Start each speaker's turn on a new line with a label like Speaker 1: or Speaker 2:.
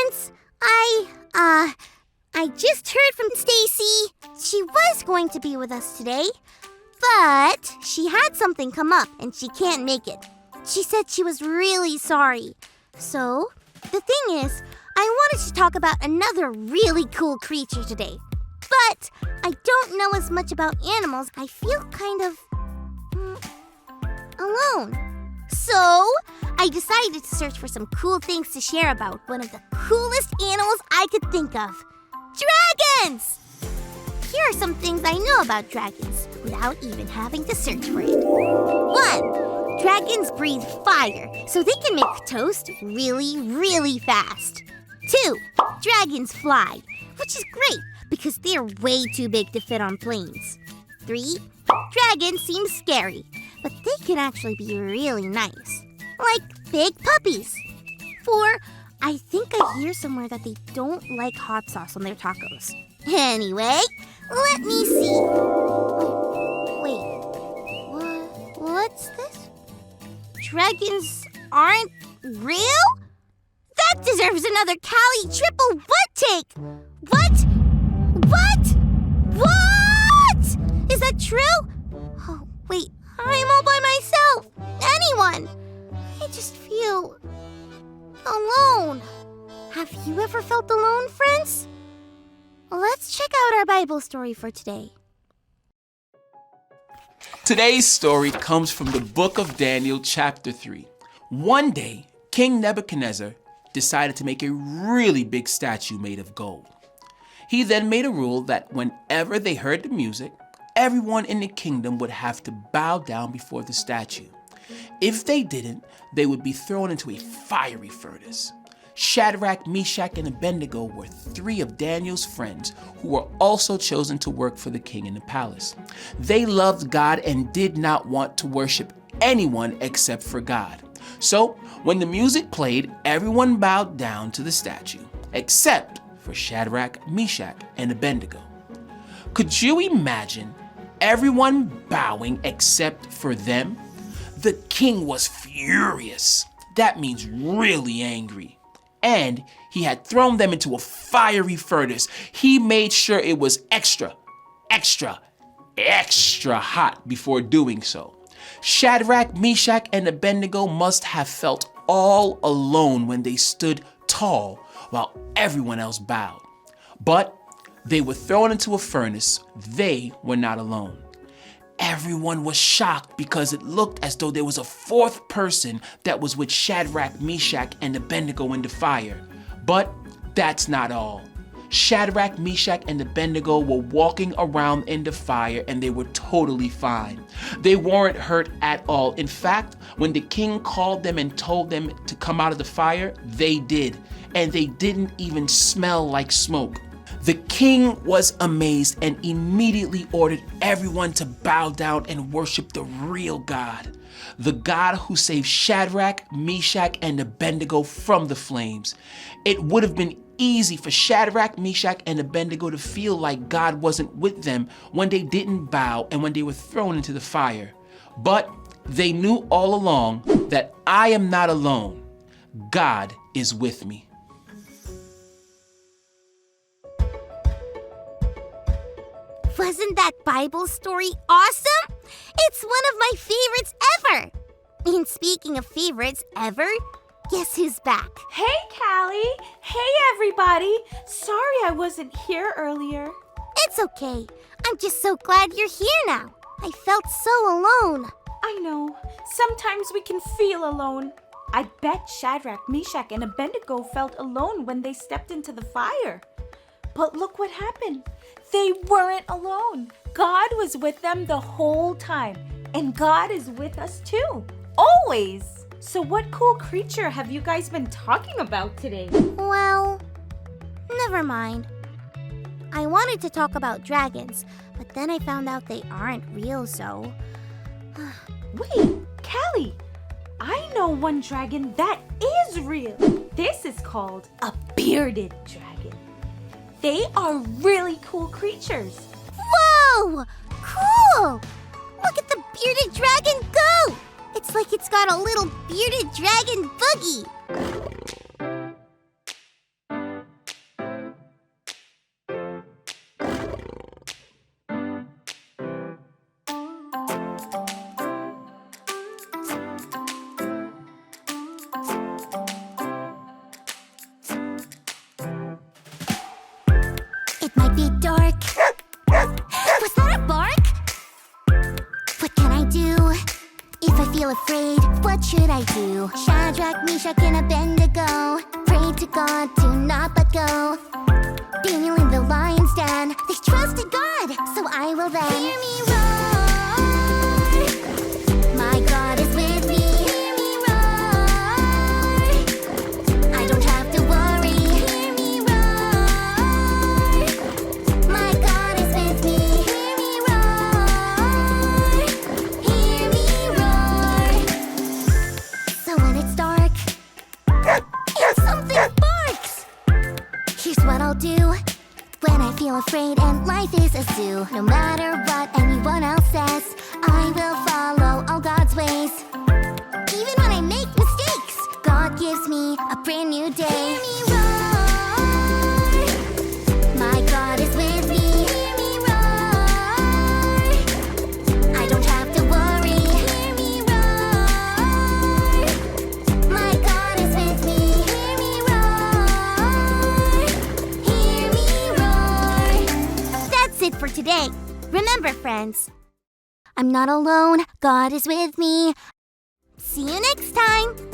Speaker 1: Friends, I just heard from Stacy. She was going to be with us today, but she had something come up and she can't make it. She said she was really sorry. So, the thing is, I wanted to talk about another really cool creature today. But I don't know as much about animals. I feel kind of alone. So, I decided to search for some cool things to share about one of the coolest animals I could think of. Dragons! Here are some things I know about dragons without even having to search for it. 1. Dragons breathe fire, so they can make toast really, really fast. 2. Dragons fly, which is great because they're way too big to fit on planes. 3. Dragons seem scary, but they can actually be really nice, like big puppies. 4. I think I hear somewhere that they don't like hot sauce on their tacos. Anyway, let me see. Oh, wait, what's this? Dragons aren't real? That deserves another Callie triple butt take. What? Is that true? Oh, wait, I'm all by myself. Anyone? I just feel alone. Have you ever felt alone, friends? Let's check out our Bible story for today.
Speaker 2: Today's story comes from the book of Daniel, chapter 3. One day, King Nebuchadnezzar decided to make a really big statue made of gold. He then made a rule that whenever they heard the music, everyone in the kingdom would have to bow down before the statue. If they didn't, they would be thrown into a fiery furnace. Shadrach, Meshach, and Abednego were 3 of Daniel's friends who were also chosen to work for the king in the palace. They loved God and did not want to worship anyone except for God. So, when the music played, everyone bowed down to the statue, except for Shadrach, Meshach, and Abednego. Could you imagine everyone bowing except for them? The king was furious. That means really angry. And he had thrown them into a fiery furnace. He made sure it was extra hot before doing so. Shadrach, Meshach, and Abednego must have felt all alone when they stood tall while everyone else bowed. But they were thrown into a furnace. They were not alone. Everyone was shocked because it looked as though there was a 4th person that was with Shadrach, Meshach, and Abednego in the fire. But that's not all. Shadrach, Meshach, and Abednego were walking around in the fire and they were totally fine. They weren't hurt at all. In fact, when the king called them and told them to come out of the fire, they did. And they didn't even smell like smoke. The king was amazed and immediately ordered everyone to bow down and worship the real God, the God who saved Shadrach, Meshach, and Abednego from the flames. It would have been easy for Shadrach, Meshach, and Abednego to feel like God wasn't with them when they didn't bow and when they were thrown into the fire. But they knew all along that I am not alone. God is with me.
Speaker 1: Wasn't that Bible story awesome? It's one of my favorites ever. And speaking of favorites ever, guess who's back?
Speaker 3: Hey, Callie. Hey, everybody. Sorry I wasn't here earlier.
Speaker 1: It's okay. I'm just so glad you're here now. I felt so alone.
Speaker 3: I know. Sometimes we can feel alone. I bet Shadrach, Meshach, and Abednego felt alone when they stepped into the fire. But look what happened. They weren't alone. God was with them the whole time. And God is with us too. Always. So what cool creature have you guys been talking about today?
Speaker 1: Well, never mind. I wanted to talk about dragons, but then I found out they aren't real, so...
Speaker 3: Wait, Callie. I know one dragon that is real. This is called a bearded dragon. They are really cool creatures.
Speaker 1: Whoa! Cool! Look at the bearded dragon go! It's like it's got a little bearded dragon boogie. afraid, what should I do? Shadrach, Meshach, and Abednego prayed to God to not let go. Daniel in the lion's den, they trusted God, so I will then hear me roar. My God is with me. Hear me roar. I don't have to worry. Hear me roar. My God is with me. Hear me roar. Hear me roar. So when it's dark and something barks, here's what I'll do. When I feel afraid and life is a zoo, no matter what anyone else says, I will follow all God's ways. Even when I make mistakes, God gives me a brand new day. Hear me roar. My God is with me. Hear me roar. I don't have to worry. Hear me roar. My God is with me. Hear me roar. Hear me roar. That's it for today. Remember, friends, I'm not alone. God is with me. See you next time.